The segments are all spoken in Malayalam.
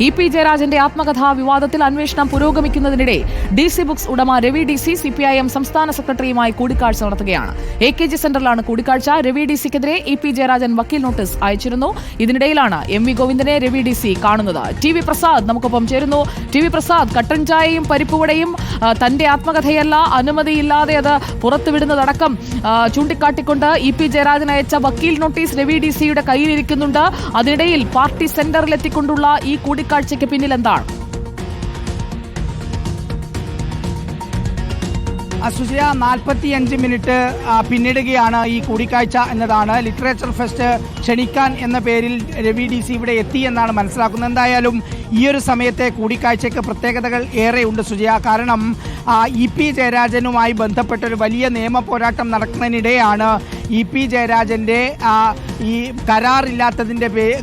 EP ജയരാജന്റെ ആത്മകഥാ വിവാദത്തിൽ അന്വേഷണം പുരോഗമിക്കുന്നതിനിടെ DC ബുക്സ് ഉടമ രവി DC CPIM സംസ്ഥാന സെക്രട്ടറിയുമായി കൂടിക്കാഴ്ച നടത്തുകയാണ്. AKG സെന്ററിലാണ് കൂടിക്കാഴ്ച. രവി DCക്കെതിരെ EP ജയരാജൻ വക്കീൽ നോട്ടീസ് അയച്ചിരുന്നു. ഇതിനിടയിലാണ് MV ഗോവിന്ദനെ രവി DC കാണുന്നത്. TV പ്രസാദ് നമുക്കൊപ്പം ചേരുന്നു. TV പ്രസാദ്, കട്ടൻ ചായയും പരിപ്പുവടയും തന്റെ ആത്മകഥയല്ല, അനുമതിയില്ലാതെ അത് പുറത്തുവിടുന്നതടക്കം ചൂണ്ടിക്കാട്ടിക്കൊണ്ട് EP ജയരാജൻ അയച്ച വക്കീൽ നോട്ടീസ് രവി DCയുടെ കയ്യിലിരിക്കുന്നുണ്ട്. അതിനിടയിൽ പാർട്ടി സെന്ററിലെത്തിക്കൊണ്ടുള്ള ഈ കൂടിക്കാഴ്ചയ്ക്ക് പിന്നിൽ എന്താണ്? സുജയ, 45 മിനിറ്റ് പിന്നിടുകയാണ് ഈ കൂടിക്കാഴ്ച എന്നതാണ്. ലിറ്ററേച്ചർ ഫെസ്റ്റ് ക്ഷണിക്കാൻ എന്ന പേരിൽ രവി DC ഇവിടെ എത്തി എന്നാണ് മനസ്സിലാക്കുന്നത്. എന്തായാലും ഈ ഒരു സമയത്തെ കൂടിക്കാഴ്ചയ്ക്ക് പ്രത്യേകതകൾ ഏറെയുണ്ട് സുജയ. കാരണം EP ജയരാജനുമായി ബന്ധപ്പെട്ടൊരു വലിയ നിയമ പോരാട്ടം നടക്കുന്നതിനിടെയാണ് EP ജയരാജൻ്റെ ഈ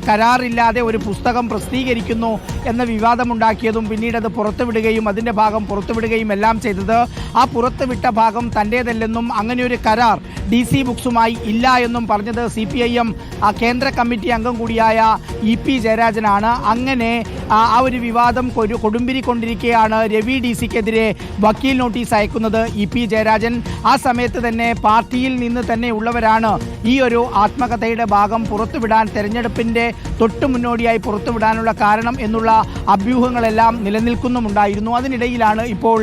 കരാറില്ലാതെ ഒരു പുസ്തകം പ്രസിദ്ധീകരിക്കുന്നു എന്ന വിവാദമുണ്ടാക്കിയതും പിന്നീട് അത് പുറത്തുവിടുകയും അതിൻ്റെ ഭാഗം പുറത്തുവിടുകയും എല്ലാം ചെയ്തത്. ആ പുറത്തുവിട്ട ഭാഗം തൻ്റേതല്ലെന്നും അങ്ങനെയൊരു കരാർ DC ബുക്സുമായി ഇല്ല എന്നും പറഞ്ഞത് CPIM കേന്ദ്ര കമ്മിറ്റി അംഗം കൂടിയായ EP ജയരാജനാണ്. അങ്ങനെ ആ ഒരു വിവാദം കൊടുമ്പിരിക്കൊണ്ടിരിക്കെയാണ് രവി DCക്കെതിരെ വക്കീൽ നോട്ടീസ് അയക്കുന്നത് EP ജയരാജൻ. ആ സമയത്ത് തന്നെ പാർട്ടിയിൽ നിന്ന് തന്നെ ഉള്ളവരാണ് ഈ ഒരു ആത്മകഥയുടെ ഭാഗം പുറത്തുവിടാൻ, തെരഞ്ഞെടുപ്പിൻ്റെ തൊട്ടു മുന്നോടിയായി പുറത്തുവിടാനുള്ള കാരണം എന്നുള്ള അഭ്യൂഹങ്ങളെല്ലാം നിലനിൽക്കുന്നുമുണ്ടായിരുന്നു. അതിനിടയിലാണ് ഇപ്പോൾ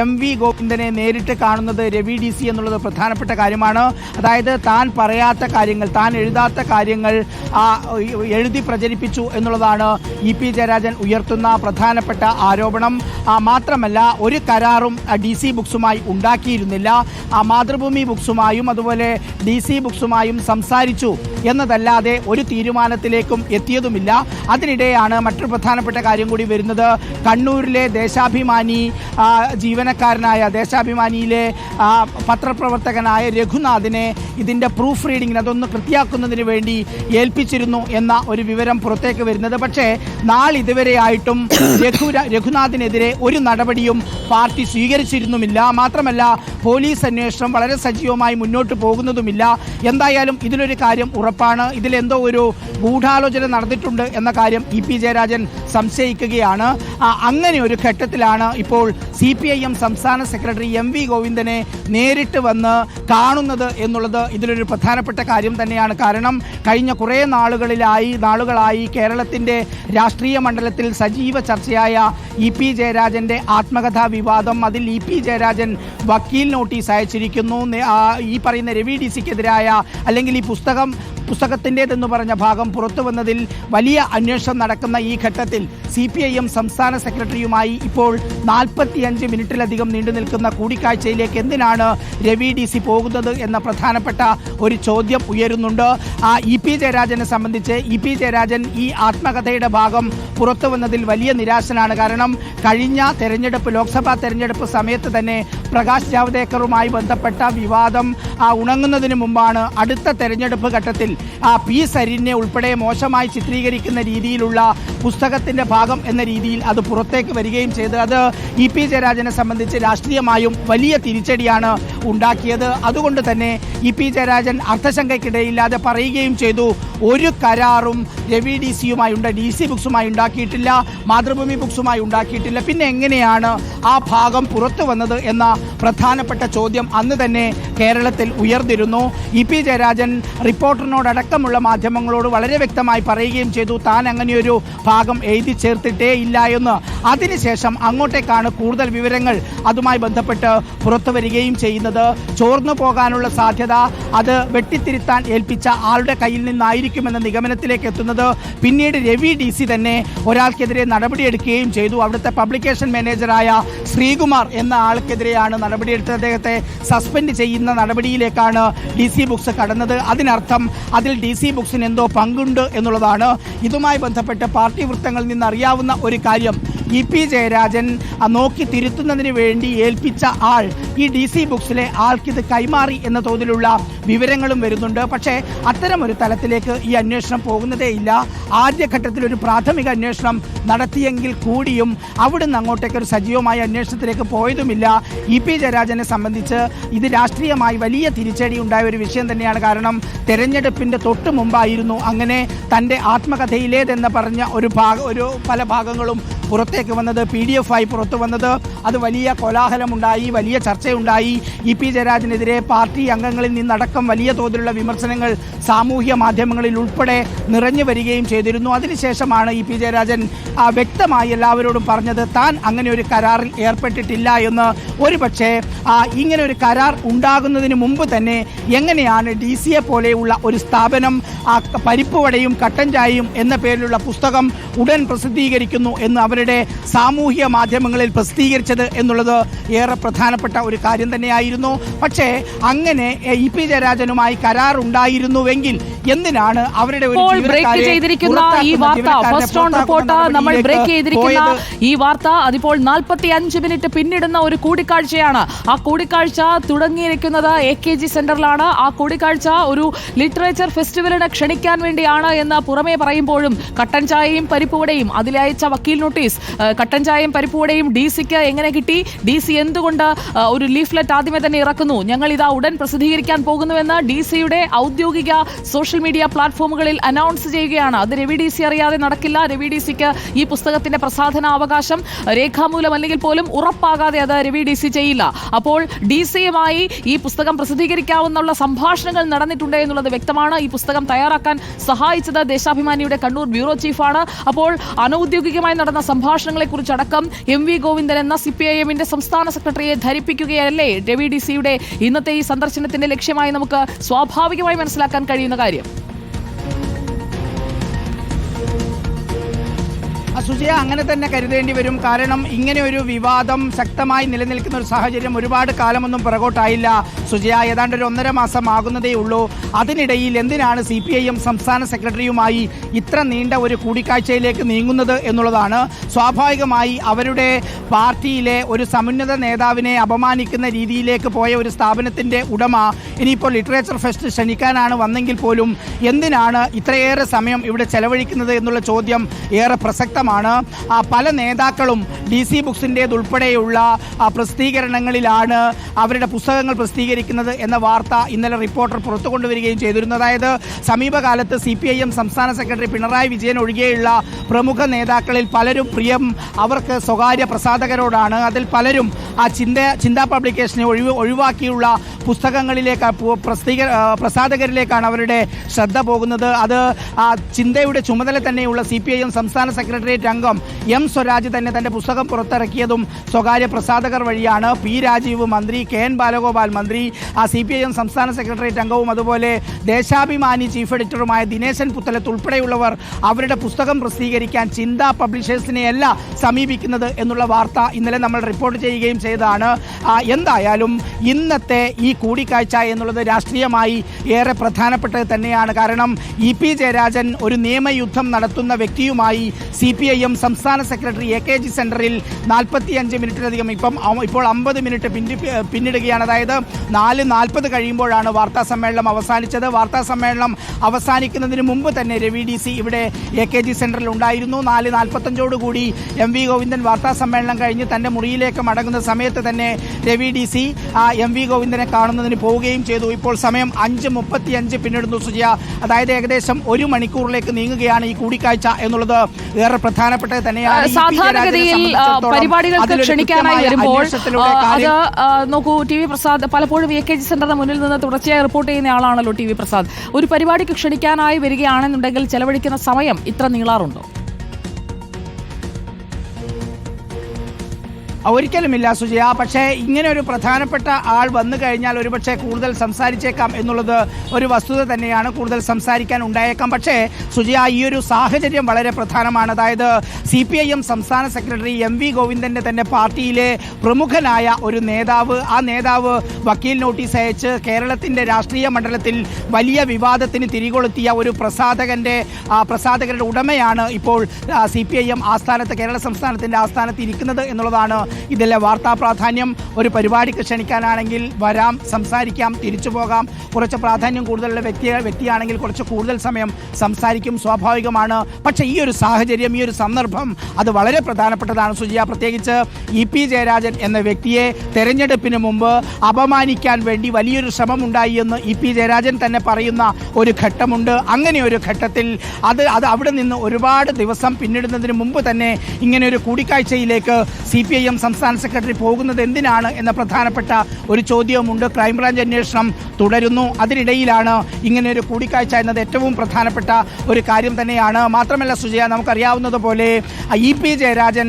MV ഗോവിന്ദനെ നേരിട്ട് കാണുന്നത് രവി DC എന്നുള്ളത് പ്രധാനപ്പെട്ട കാര്യമാണ്. അതായത് താൻ പറയാത്ത കാര്യങ്ങൾ, താൻ എഴുതാത്ത കാര്യങ്ങൾ എഴുതി പ്രചരിപ്പിച്ചു എന്നുള്ളതാണ് EP ജയരാജൻ ഉയർത്തുന്ന പ്രധാനപ്പെട്ട ആരോപണം. മാത്രമല്ല, ഒരു കരാറും DC ബുക്സുമായി ഉണ്ടാക്കിയിരുന്നില്ല. മാതൃഭൂമി ബുക്സുമായും അതുപോലെ DC ബുക്സുമായും സംസാരിച്ചു എന്നതല്ലാതെ ഒരു തീരുമാനത്തിലേക്കും എത്തിയതുമില്ല. അതിനിടെയാണ് മറ്റൊരു പ്രധാനപ്പെട്ട കാര്യം കൂടി വരുന്നത്. കണ്ണൂരിലെ ദേശാഭിമാനി ജീവനക്കാരനായ, ദേശാഭിമാനിയിലെ പത്രപ്രവർത്തകനായ രഘുനാഥിനെ ഇതിൻ്റെ പ്രൂഫ് റീഡിങ്ങിന്, അതൊന്ന് കൃത്യാക്കുന്നതിന് വേണ്ടി ഏൽപ്പിച്ചിരുന്നു എന്ന ഒരു വിവരം പുറത്തേക്ക് വരുന്നത്. പക്ഷേ നാളിതുവരെയായിട്ടും രഘുനാഥിനെതിരെ ഒരു നടപടിയും പാർട്ടി സ്വീകരിച്ചിരുന്നുമില്ല. മാത്രമല്ല, പോലീസ് അന്വേഷണം വളരെ സജീവമായി മുന്നോട്ട് പോകുന്നതുമില്ല. എന്തായാലും ഇതിലൊരു കാര്യം ഉറപ്പാണ്, ഇതിലെന്തോ ഒരു ഗൂഢാലോചന നടന്നിട്ടുണ്ട് എന്ന കാര്യം EP ജയരാജൻ സംശയിക്കുകയാണ്. അങ്ങനെ ഒരു ഘട്ടത്തിലാണ് ഇപ്പോൾ CPIM സംസ്ഥാന സെക്രട്ടറി MV ഗോവിന്ദനെ നേരിട്ട് വന്ന് കാണുന്നത് എന്നുള്ളത് ഇതിലൊരു പ്രധാനപ്പെട്ട കാര്യം തന്നെയാണ്. കാരണം കഴിഞ്ഞ കുറേ നാളുകളായി കേരളത്തിൻ്റെ രാഷ്ട്രീയ മണ്ഡലത്തിൽ സജീവ ചർച്ചയായ EP ജയരാജന്റെ ആത്മകഥാ വിവാദം, അതിൽ EP ജയരാജൻ വക്കീൽ നോട്ടീസ് അയച്ചിരിക്കുന്നു. ഈ പറയുന്ന രവി DCക്കെതിരായ, അല്ലെങ്കിൽ ഈ പുസ്തകത്തിൻ്റെതെന്ന് പറഞ്ഞ ഭാഗം പുറത്തു വന്നതിൽ വലിയ അന്വേഷണം നടക്കുന്ന ഈ ഘട്ടത്തിൽ CPIM സംസ്ഥാന സെക്രട്ടറിയുമായി ഇപ്പോൾ 45 മിനിറ്റിലധികം നീണ്ടു നിൽക്കുന്ന കൂടിക്കാഴ്ചയിലേക്ക് എന്തിനാണ് രവി DC പോകുന്നത് എന്ന പ്രധാനപ്പെട്ട ഒരു ചോദ്യം ഉയരുന്നുണ്ട്. EP ജയരാജനെ സംബന്ധിച്ച് EP ജയരാജൻ ഈ ആത്മകഥയുടെ ഭാഗം പുറത്തു വന്നതിൽ വലിയ നിരാശനാണ്. കാരണം കഴിഞ്ഞ തെരഞ്ഞെടുപ്പ്, ലോക്സഭാ തെരഞ്ഞെടുപ്പ് സമയത്ത് തന്നെ പ്രകാശ് ജാവ്ദേക്കറുമായി ബന്ധപ്പെട്ട വിവാദം ഉണങ്ങുന്നതിന് മുമ്പാണ് അടുത്ത തെരഞ്ഞെടുപ്പ് ഘട്ടത്തിൽ P. സരിനെ ഉൾപ്പെടെ മോശമായി ചിത്രീകരിക്കുന്ന രീതിയിലുള്ള പുസ്തകത്തിൻ്റെ ഭാഗം എന്ന രീതിയിൽ അത് പുറത്തേക്ക് വരികയും ചെയ്ത് അത് EP ജയരാജനെ സംബന്ധിച്ച് രാഷ്ട്രീയമായും വലിയ തിരിച്ചടിയാണ് ഉണ്ടാക്കിയത്. അതുകൊണ്ട് തന്നെ EP ജയരാജൻ അർത്ഥശങ്കയ്ക്കിടയില്ലാതെ പറയുകയും ചെയ്തു, ഒരു കരാറും രവി DC ബുക്സുമായി ഉണ്ടാക്കിയിട്ടില്ല, മാതൃഭൂമി ബുക്സുമായി ഉണ്ടാക്കിയിട്ടില്ല. പിന്നെ എങ്ങനെയാണ് ആ ഭാഗം പുറത്തു വന്നത് എന്ന പ്രധാനപ്പെട്ട ചോദ്യം അന്ന് തന്നെ കേരളത്തിൽ ഉയർന്നിരുന്നു. EP ജയരാജൻ റിപ്പോർട്ടറിനോടക്കമുള്ള മാധ്യമങ്ങളോട് വളരെ വ്യക്തമായി പറയുകയും ചെയ്തു, താൻ അങ്ങനെയൊരു ഭാഗം എഴുതി ചേർത്തിട്ടേ ഇല്ല എന്ന്. അതിനുശേഷം അങ്ങോട്ടേക്കാണ് കൂടുതൽ വിവരങ്ങൾ അതുമായി ബന്ധപ്പെട്ട് പുറത്തു വരികയും ചെയ്യുന്നത്. ചോർന്നു പോകാനുള്ള സാധ്യത അത് വെട്ടിത്തിരുത്താൻ ഏൽപ്പിച്ച ആളുടെ കയ്യിൽ നിന്നായിരിക്കുമെന്ന നിഗമനത്തിലേക്ക് എത്തുന്നത്. പിന്നീട് രവി DC തന്നെ ഒരാൾക്കെതിരെ നടപടിയെടുക്കുകയും ചെയ്തു. അവിടുത്തെ പബ്ലിക്കേഷൻ മാനേജറായ ശ്രീകുമാർ എന്ന ആൾക്കെതിരെയാണ് നടപടിയെടുത്തത്. അദ്ദേഹത്തെ സസ്പെൻഡ് ചെയ്യുന്ന നടപടിയിലേക്കാണ് DC ബുക്സ് കടന്നത്. അതിനർത്ഥം അതിൽ DC ബുക്സിന് എന്തോ പങ്കുണ്ട് എന്നുള്ളതാണ്. ഇതുമായി ബന്ധപ്പെട്ട് പാർട്ടി വൃത്തങ്ങളിൽ നിന്ന് അറിയാവുന്ന ഒരു കാര്യം, EP ജയരാജൻ നോക്കി തിരുത്തുന്നതിന് വേണ്ടി ഏൽപ്പിച്ച ആൾ ഈ DC ബുക്സിലെ ആൾക്കിത് കൈമാറി എന്ന തോതിലുള്ള വിവരങ്ങളും വരുന്നുണ്ട്. പക്ഷേ അത്തരമൊരു തലത്തിലേക്ക് ഈ അന്വേഷണം പോകുന്നതേയില്ല. ആദ്യഘട്ടത്തിൽ ഒരു പ്രാഥമിക അന്വേഷണം നടത്തിയെങ്കിൽ കൂടിയും അവിടുന്ന് അങ്ങോട്ടേക്ക് ഒരു സജീവമായ അന്വേഷണത്തിലേക്ക് പോയതുമില്ല. EP ജയരാജനെ സംബന്ധിച്ച് ഇത് രാഷ്ട്രീയമായി വലിയ തിരിച്ചടി ഉണ്ടായ ഒരു വിഷയം തന്നെയാണ്. കാരണം തെരഞ്ഞെടുപ്പിൻ്റെ തൊട്ട് മുമ്പായിരുന്നു അങ്ങനെ തൻ്റെ ആത്മകഥയിലേതെന്ന് പറഞ്ഞ പല ഭാഗങ്ങളും പുറത്തേക്ക് വന്നത്, PDF ആയി പുറത്തു വന്നത്. അത് വലിയ കോലാഹലമുണ്ടായി, വലിയ ചർച്ചയുണ്ടായി. EP ജയരാജനെതിരെ പാർട്ടി അംഗങ്ങളിൽ നിന്നടക്കം വലിയ തോതിലുള്ള വിമർശനങ്ങൾ സാമൂഹ്യ മാധ്യമങ്ങളിൽ ഉൾപ്പെടെ നിറഞ്ഞു വരികയും ചെയ്തിരുന്നു. അതിനുശേഷമാണ് EP ജയരാജൻ വ്യക്തമായി എല്ലാവരോടും പറഞ്ഞത് താൻ അങ്ങനെ ഒരു കരാറിൽ ഏർപ്പെട്ടിട്ടില്ല എന്ന്. ഒരുപക്ഷെ ഇങ്ങനെ ഒരു കരാർ ഉണ്ടാകുന്നതിന് മുമ്പ് തന്നെ എങ്ങനെയാണ് DCയെ പോലെയുള്ള ഒരു സ്ഥാപനം പരിപ്പുവടയും കട്ടൻ ചായയും എന്ന പേരിലുള്ള പുസ്തകം ഉടൻ പ്രസിദ്ധീകരിക്കുന്നു എന്ന് അവരുടെ സാമൂഹ്യ മാധ്യമങ്ങളിൽ പ്രസിദ്ധീകരിച്ചത് എന്നുള്ളത് ഏറെ പ്രധാനപ്പെട്ട ഒരു കാര്യം തന്നെയായിരുന്നു. പക്ഷേ അങ്ങനെ EP ജയരാജനുമായി കരാർ ഉണ്ടായിരുന്നുവെങ്കിൽ എന്തിനാണ് അവരുടെ ഒരു ഈ വാർത്ത അതിപ്പോൾ 45 മിനിറ്റ് പിന്നിടുന്ന ഒരു കൂടിക്കാഴ്ചയാണ്. ആ കൂടിക്കാഴ്ച തുടങ്ങിയിരിക്കുന്നത് AKG സെന്ററിലാണ്. ആ കൂടിക്കാഴ്ച ഒരു ലിറ്ററേച്ചർ ഫെസ്റ്റിവലിന് ക്ഷണിക്കാൻ വേണ്ടിയാണ് എന്ന് പുറമേ പറയുമ്പോഴും കട്ടൻ ചായയും പരിപ്പുവടയും അതിലയച്ച വക്കീൽ നോട്ടീസ്, കട്ടൻ ചായയും പരിപ്പുവടയും DCക്ക് എങ്ങനെ കിട്ടി, DC എന്തുകൊണ്ട് ഒരു ലീഫ്ലെറ്റ് ആദ്യമേ തന്നെ ഇറക്കുന്നു, ഞങ്ങൾ ഇതാ ഉടൻ പ്രസിദ്ധീകരിക്കാൻ പോകുന്നുവെന്ന് DCയുടെ ഔദ്യോഗിക സോഷ്യൽ മീഡിയ പ്ലാറ്റ്ഫോമുകളിൽ അനൗൺസ് ചെയ്യുകയാണ്. അത് രവി DC അറിയാതെ നടക്കില്ല. രവി DCക്ക് ഈ പുസ്തകത്തിന്റെ പ്രസാധനാവകാശം രേഖാമൂലം അല്ലെങ്കിൽ പോലും ഉറപ്പാകാതെ അത് രവി DC ചെയ്യില്ല. അപ്പോൾ DCയുമായി ഈ പുസ്തകം പ്രസിദ്ധീകരിക്കാവുന്ന സംഭാഷണങ്ങൾ നടന്നിട്ടുണ്ട് എന്നുള്ളത് വ്യക്തമാണ്. ഈ പുസ്തകം തയ്യാറാക്കാൻ സഹായിച്ചത് ദേശാഭിമാനിയുടെ കണ്ണൂർ ബ്യൂറോ ചീഫാണ്. അപ്പോൾ അനൌദ്യോഗികമായി നടന്ന സംഭാഷണങ്ങളെ കുറിച്ചടക്കം MV ഗോവിന്ദൻ എന്ന CPIMന്റെ സംസ്ഥാന സെക്രട്ടറിയെ ധരിപ്പിക്കുകയല്ലേ രവി DCയുടെ ഇന്നത്തെ ഈ സന്ദർശനത്തിന്റെ ലക്ഷ്യമായി നമുക്ക് സ്വാഭാവികമായി മനസ്സിലാക്കാൻ കഴിയുന്ന കാര്യം. സുജയ, അങ്ങനെ തന്നെ കരുതേണ്ടി വരും. കാരണം ഇങ്ങനെ ഒരു വിവാദം ശക്തമായി നിലനിൽക്കുന്ന ഒരു സാഹചര്യം ഒരുപാട് കാലമൊന്നും പുറകോട്ടായില്ല സുജയ. ഏതാണ്ട് ഒരു 1.5 മാസം ആകുന്നതേ ഉള്ളൂ. അതിനിടയിൽ എന്തിനാണ് CPIM സംസ്ഥാന സെക്രട്ടറിയുമായി ഇത്ര നീണ്ട ഒരു കൂടിക്കാഴ്ചയിലേക്ക് നീങ്ങുന്നത് എന്നുള്ളതാണ്. സ്വാഭാവികമായി അവരുടെ പാർട്ടിയിലെ ഒരു സമുന്നത നേതാവിനെ അപമാനിക്കുന്ന രീതിയിലേക്ക് പോയ ഒരു സ്ഥാപനത്തിൻ്റെ ഉടമ ഇനിയിപ്പോൾ ലിറ്ററേച്ചർ ഫെസ്റ്റ് ക്ഷണിക്കാനാണ് വന്നെങ്കിൽ പോലും എന്തിനാണ് ഇത്രയേറെ സമയം ഇവിടെ ചെലവഴിക്കുന്നത് എന്നുള്ള ചോദ്യം ഏറെ പ്രസക്തമാണ്. പല നേതാക്കളും DC ബുക്സിൻ്റേതുൾപ്പെടെയുള്ള പ്രസിദ്ധീകരണങ്ങളിലാണ് അവരുടെ പുസ്തകങ്ങൾ പ്രസിദ്ധീകരിക്കുന്നത് എന്ന വാർത്ത ഇന്നലെ റിപ്പോർട്ടർ പുറത്തു കൊണ്ടുവരികയും ചെയ്തിരുന്നു. അതായത് സമീപകാലത്ത് CPIM സംസ്ഥാന സെക്രട്ടറി പിണറായി വിജയൻ ഒഴികെയുള്ള പ്രമുഖ നേതാക്കളിൽ പലരും പ്രിയം അവർക്ക് സ്വകാര്യ പ്രസാധകരോടാണ്. അതിൽ പലരും ആ ചിന്താ പബ്ലിക്കേഷനെ ഒഴിവാക്കിയുള്ള പുസ്തകങ്ങളിലേക്ക് പ്രസാധകരിലേക്കാണ് അവരുടെ ശ്രദ്ധ പോകുന്നത്. അത് ചിന്തയുടെ ചുമതല തന്നെയുള്ള CPIM സംസ്ഥാന സെക്രട്ടേറിയറ്റ് അംഗം M സ്വരാജ് തന്നെ തന്റെ പുസ്തകം പുറത്തിറക്കിയതും സ്വകാര്യ പ്രസാധകർ വഴിയാണ്. P രാജീവ് മന്ത്രി, KN ബാലഗോപാൽ മന്ത്രി, CPIM സംസ്ഥാന സെക്രട്ടേറിയറ്റ് അംഗവും അതുപോലെ ദേശാഭിമാനി ചീഫ് എഡിറ്ററുമായ ദിനേശൻ പുത്തലത്ത് ഉൾപ്പെടെയുള്ളവർ അവരുടെ പുസ്തകം പ്രസിദ്ധീകരിക്കാൻ ചിന്താ പബ്ലിഷേഴ്സിനെയല്ല സമീപിക്കുന്നത് എന്നുള്ള വാർത്ത ഇന്നലെ നമ്മൾ റിപ്പോർട്ട് ചെയ്യുകയും ചെയ്തതാണ്. എന്തായാലും ഇന്നത്തെ ഈ കൂടിക്കാഴ്ച എന്നുള്ളത് രാഷ്ട്രീയമായി ഏറെ പ്രധാനപ്പെട്ടത് തന്നെയാണ്. കാരണം EP ജയരാജൻ ഒരു നിയമയുദ്ധം നടത്തുന്ന വ്യക്തിയുമായി CPIM സംസ്ഥാന സെക്രട്ടറി AKG സെന്ററിൽ 45 മിനിറ്റിലധികം ഇപ്പോൾ 50 മിനിറ്റ് പിന്നിടുകയാണ്. അതായത് 4:40 കഴിയുമ്പോഴാണ് വാർത്താ സമ്മേളനം അവസാനിച്ചത്. വാർത്താ സമ്മേളനം അവസാനിക്കുന്നതിന് മുമ്പ് തന്നെ രവി DC ഇവിടെ AKG സെന്ററിൽ ഉണ്ടായിരുന്നു. 4:45 MV ഗോവിന്ദൻ വാർത്താ സമ്മേളനം കഴിഞ്ഞ് തന്റെ മുറിയിലേക്ക് മടങ്ങുന്ന സമയത്ത് തന്നെ രവി DC MV ഗോവിന്ദനെ കാണുന്നതിന് പോവുകയും ചെയ്തു. ഇപ്പോൾ സമയം 5:35 പിന്നിടുന്നു സുജയ. അതായത് ഏകദേശം 1 മണിക്കൂറിലേക്ക് നീങ്ങുകയാണ് ഈ കൂടിക്കാഴ്ച എന്നുള്ളത് ഏറെ പ്രധാനപ്പെട്ടത് തന്നെയാണ്. സാധാരണഗതിയിൽ പരിപാടികൾക്ക് ക്ഷണിക്കാനായി വരുമ്പോൾ അത് നോക്കൂ, TV പ്രസാദ് പലപ്പോഴും AKG സെന്ററിന് മുന്നിൽ നിന്ന് തുടർച്ചയായി റിപ്പോർട്ട് ചെയ്യുന്ന ആളാണല്ലോ TV പ്രസാദ്. ഒരു പരിപാടിക്ക് ക്ഷണിക്കാനായി വരികയാണെന്നുണ്ടെങ്കിൽ ചെലവഴിക്കുന്ന സമയം ഇത്ര നീളാറുണ്ടോ? ഒരിക്കലുമില്ല സുജയ. പക്ഷേ ഇങ്ങനെ ഒരു പ്രധാനപ്പെട്ട ആൾ വന്നു കഴിഞ്ഞാൽ ഒരുപക്ഷെ കൂടുതൽ സംസാരിച്ചേക്കാം എന്നുള്ളത് ഒരു വസ്തുത തന്നെയാണ്. കൂടുതൽ സംസാരിക്കാൻ ഉണ്ടായേക്കാം. പക്ഷേ സുജയ, ഈ ഒരു സാഹചര്യം വളരെ പ്രധാനമാണ്. അതായത് CPIM സംസ്ഥാന സെക്രട്ടറി MV ഗോവിന്ദൻ്റെ തന്നെ പാർട്ടിയിലെ പ്രമുഖനായ ഒരു നേതാവ്, ആ നേതാവ് വക്കീൽ നോട്ടീസ് അയച്ച് കേരളത്തിൻ്റെ രാഷ്ട്രീയ മണ്ഡലത്തിൽ വലിയ വിവാദത്തിന് തിരികൊളുത്തിയ ഒരു പ്രസാധകരുടെ ഉടമയാണ് ഇപ്പോൾ CPIM ആസ്ഥാനത്ത്, കേരള സംസ്ഥാനത്തിൻ്റെ ആസ്ഥാനത്ത് ഇരിക്കുന്നത് എന്നുള്ളതാണ് ഇതിലെ വാർത്താ പ്രാധാന്യം. ഒരു പരിപാടിക്ക് ക്ഷണിക്കാനാണെങ്കിൽ വരാം, സംസാരിക്കാം, തിരിച്ചു പോകാം. കുറച്ച് പ്രാധാന്യം കൂടുതലുള്ള വ്യക്തിയാണെങ്കിൽ കുറച്ച് കൂടുതൽ സമയം സംസാരിക്കും, സ്വാഭാവികമാണ്. പക്ഷേ ഈ ഒരു സാഹചര്യം, ഈ ഒരു സന്ദർഭം അത് വളരെ പ്രധാനപ്പെട്ടതാണ് സുജിയ. പ്രത്യേകിച്ച് EP ജയരാജൻ എന്ന വ്യക്തിയെ തെരഞ്ഞെടുപ്പിന് മുമ്പ് അപമാനിക്കാൻ വേണ്ടി വലിയൊരു ശ്രമമുണ്ടായി എന്ന് EP ജയരാജൻ തന്നെ പറയുന്ന ഒരു ഘട്ടമുണ്ട്. അങ്ങനെ ഒരു ഘട്ടത്തിൽ അത് അവിടെ നിന്ന് ഒരുപാട് ദിവസം പിന്നിടുന്നതിന് മുമ്പ് തന്നെ ഇങ്ങനെ ഒരു കൂടിക്കാഴ്ചയിലേക്ക് CPIM സംസ്ഥാന സെക്രട്ടറി പോകുന്നത് എന്തിനാണ് എന്ന പ്രധാനപ്പെട്ട ഒരു ചോദ്യവുമുണ്ട്. ക്രൈംബ്രാഞ്ച് അന്വേഷണം തുടരുന്നു. അതിനിടയിലാണ് ഇങ്ങനെ ഒരു കൂടിക്കാഴ്ച എന്നത് ഏറ്റവും പ്രധാനപ്പെട്ട ഒരു കാര്യം തന്നെയാണ്. മാത്രമല്ല സുജയ, നമുക്കറിയാവുന്നതുപോലെ EP ജയരാജൻ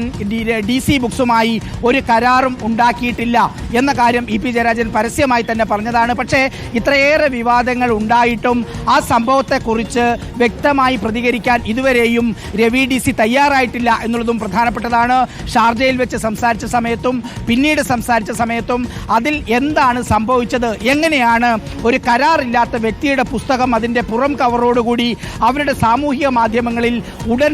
DC ബുക്സുമായി ഒരു കരാറും ഉണ്ടാക്കിയിട്ടില്ല എന്ന കാര്യം EP ജയരാജൻ പരസ്യമായി തന്നെ പറഞ്ഞതാണ്. പക്ഷേ ഇത്രയേറെ വിവാദങ്ങൾ ഉണ്ടായിട്ടും ആ സംഭവത്തെക്കുറിച്ച് വ്യക്തമായി പ്രതികരിക്കാൻ ഇതുവരെയും രവി DC തയ്യാറായിട്ടില്ല എന്നുള്ളതും പ്രധാനപ്പെട്ടതാണ്. ഷാർജയിൽ വെച്ച് സംസാരിച്ച സമയത്തും പിന്നീട് സംസാരിച്ച സമയത്തും അതിൽ എന്താണ് സംഭവിച്ചത്, എങ്ങനെയാണ് ഒരു കരാറില്ലാത്ത വ്യക്തിയുടെ പുസ്തകം അതിൻ്റെ പുറം കവറോടുകൂടി അവരുടെ സാമൂഹിക മാധ്യമങ്ങളിൽ ഉടൻ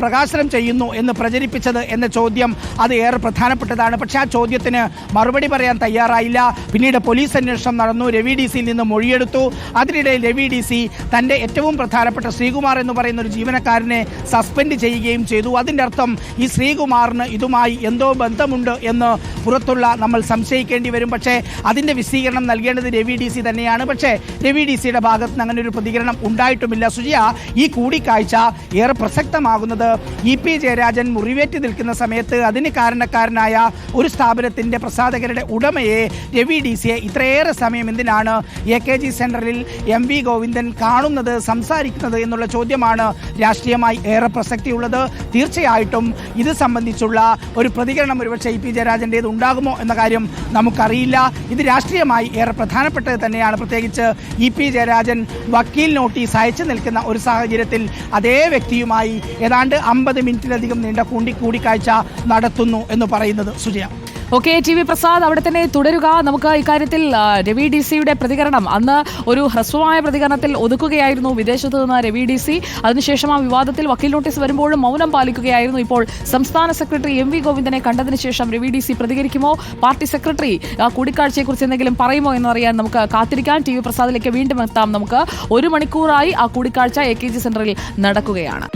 പ്രകാശനം ചെയ്യുന്നു എന്ന് പ്രചരിപ്പിച്ചത് എന്ന ചോദ്യം അത് ഏറെ പ്രധാനപ്പെട്ടതാണ്. പക്ഷേ ആ ചോദ്യത്തിന് മറുപടി പറയാൻ തയ്യാറായില്ല. പിന്നീട് പോലീസ് അന്വേഷണം നടന്നു, രവി DCയിൽ നിന്ന് മൊഴിയെടുത്തു. അതിനിടയിൽ രവി DC തൻ്റെ ഏറ്റവും പ്രധാനപ്പെട്ട ശ്രീകുമാർ എന്ന് പറയുന്ന ഒരു ജീവനക്കാരനെ സസ്പെൻഡ് ചെയ്യുകയും ചെയ്തു. അതിൻ്റെ അർത്ഥം ഈ ശ്രീകുമാറിന് ഇതുമായി എന്തോ ബന്ധമുണ്ട് എന്ന് പുറത്തുള്ള നമ്മൾ സംശയിക്കേണ്ടി വരും. പക്ഷേ അതിൻ്റെ വിശദീകരണം നൽകേണ്ടത് രവി DC തന്നെയാണ്. പക്ഷേ രവി DCയുടെ ഭാഗത്ത് നിന്ന് അങ്ങനെ ഒരു പ്രതികരണം ഉണ്ടായിട്ടുമില്ല. സുജിയ, ഈ കൂടിക്കാഴ്ച ഏറെ പ്രസക്തമാകുന്നത് EP ജയരാജൻ മുറിവേറ്റ് നിൽക്കുന്ന സമയത്ത് അതിന് കാരണക്കാരനായ ഒരു സ്ഥാപനത്തിൻ്റെ പ്രസാധകരുടെ ഉടമയെ രവി DCയെ ഇത്രയേറെ സമയം എന്തിനാണ് AKG സെൻറ്ററിൽ MV ഗോവിന്ദൻ കാണുന്നത്, സംസാരിക്കുന്നത് എന്നുള്ള ചോദ്യമാണ് രാഷ്ട്രീയമായി ഏറെ പ്രസക്തിയുള്ളത്. തീർച്ചയായിട്ടും ഇത് സംബന്ധിച്ചുള്ള ഒരു പ്രതികരണം ഒരുപക്ഷെ EP ജയരാജൻ്റേത് ഉണ്ടാകുമോ എന്ന കാര്യം നമുക്കറിയില്ല. ഇത് രാഷ്ട്രീയമായി ഏറെ പ്രധാനപ്പെട്ടത് തന്നെയാണ്. പ്രത്യേകിച്ച് EP ജയരാജൻ വക്കീൽ നോട്ടീസ് അയച്ചു നിൽക്കുന്ന ഒരു സാഹചര്യത്തിൽ അതേ വ്യക്തിയുമായി ഏതാണ്ട് 50 മിനിറ്റിലധികം നീണ്ട കൂടിക്കാഴ്ച നടത്തുന്നു എന്ന് പറയുന്നത് സുജയ. ഓക്കെ, TV പ്രസാദ് അവിടെ തന്നെ തുടരുക. നമുക്ക് ഇക്കാര്യത്തിൽ രവി DCയുടെ പ്രതികരണം അന്ന് ഒരു ഹ്രസ്വമായ പ്രതികരണത്തിൽ ഒതുക്കുകയായിരുന്നു വിദേശത്ത് നിന്ന് രവി DC. അതിനുശേഷം ആ വിവാദത്തിൽ വക്കീൽ നോട്ടീസ് വരുമ്പോഴും മൗനം പാലിക്കുകയായിരുന്നു. ഇപ്പോൾ സംസ്ഥാന സെക്രട്ടറി MV ഗോവിന്ദനെ കണ്ടതിന് ശേഷം രവി DC പ്രതികരിക്കുമോ, പാർട്ടി സെക്രട്ടറി കൂടിക്കാഴ്ചയെക്കുറിച്ച് എന്തെങ്കിലും പറയുമോ എന്നറിയാൻ നമുക്ക് കാത്തിരിക്കാൻ. TV പ്രസാദിലേക്ക് വീണ്ടും എത്താം. നമുക്ക് 1 മണിക്കൂറായി ആ കൂടിക്കാഴ്ച AKG സെന്ററിൽ നടക്കുകയാണ്.